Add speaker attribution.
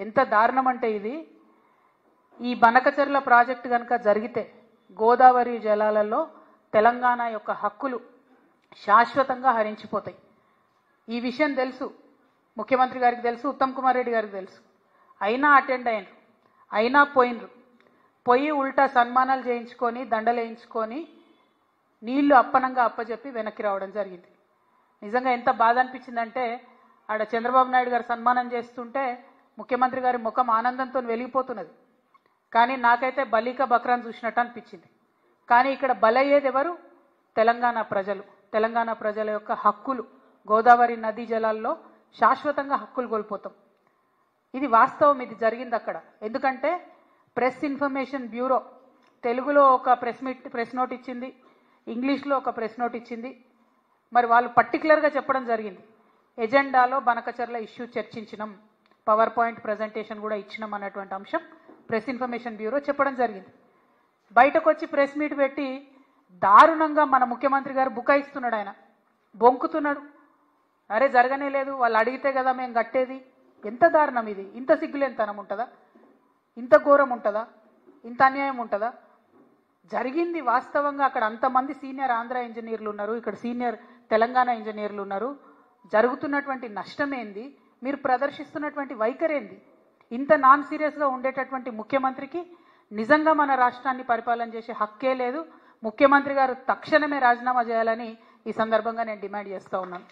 Speaker 1: ఎంత దారుణం అంటే ఇది, ఈ బనకచెర్ల ప్రాజెక్టు కనుక జరిగితే గోదావరి జలాలలో తెలంగాణ యొక్క హక్కులు శాశ్వతంగా హరించిపోతాయి. ఈ విషయం తెలుసు, ముఖ్యమంత్రి గారికి తెలుసు, ఉత్తమ్ కుమార్ రెడ్డి గారికి తెలుసు. అయినా అటెండ్ అయినరు, అయినా పోయినరు. పోయి ఉల్టా సన్మానాలు చేయించుకొని దండలు వేయించుకొని నీళ్లు అప్పనంగా అప్పచెప్పి వెనక్కి రావడం జరిగింది. నిజంగా ఎంత బాధ అనిపించిందంటే, ఆడ చంద్రబాబు నాయుడు గారు సన్మానం చేస్తుంటే ముఖ్యమంత్రి గారి ముఖం ఆనందంతో వెలిగిపోతున్నది. కానీ నాకైతే బలీక బక్రాన్ చూసినట్టు అనిపించింది. కానీ ఇక్కడ బలయ్యేది ఎవరు? తెలంగాణ ప్రజలు. తెలంగాణ ప్రజల యొక్క హక్కులు, గోదావరి నదీ జలాల్లో శాశ్వతంగా హక్కులు కోల్పోతాం. ఇది వాస్తవం, ఇది జరిగింది అక్కడ. ఎందుకంటే ప్రెస్ ఇన్ఫర్మేషన్ బ్యూరో తెలుగులో ఒక ప్రెస్ నోట్ ఇచ్చింది, ఇంగ్లీష్లో ఒక ప్రెస్ నోట్ ఇచ్చింది. మరి వాళ్ళు పర్టికులర్గా చెప్పడం జరిగింది, ఎజెండాలో బనకచెర్ల ఇష్యూ చర్చించినాం, పవర్ పాయింట్ ప్రజెంటేషన్ కూడా ఇచ్చినాం అన్నటువంటి అంశం ప్రెస్ ఇన్ఫర్మేషన్ బ్యూరో చెప్పడం జరిగింది. బయటకు వచ్చి ప్రెస్ మీట్ పెట్టి దారుణంగా మన ముఖ్యమంత్రి గారు బుకాయిస్తున్నాడు, ఆయన బొంకుతున్నాడు. అరే జరగనే లేదు, వాళ్ళు అడిగితే కదా మేము కట్టేది. ఎంత దారుణం ఇది! ఇంత సిగ్గులేనితనం ఉంటుందా? ఇంత ఘోరం ఉంటుందా? ఇంత అన్యాయం ఉంటుందా? జరిగింది వాస్తవంగా. అక్కడ అంతమంది సీనియర్ ఆంధ్ర ఇంజనీర్లు ఉన్నారు, ఇక్కడ సీనియర్ తెలంగాణ ఇంజనీర్లు ఉన్నారు. జరుగుతున్నటువంటి నష్టమేంది, మీరు ప్రదర్శిస్తున్నటువంటి వైఖరేంది? ఇంత నాన్ సీరియస్గా ఉండేటటువంటి ముఖ్యమంత్రికి నిజంగా మన రాష్ట్రాన్ని పరిపాలన చేసే హక్కే లేదు. ముఖ్యమంత్రి గారు తక్షణమే రాజీనామా చేయాలని ఈ సందర్భంగా నేను డిమాండ్ చేస్తూ ఉన్నాను.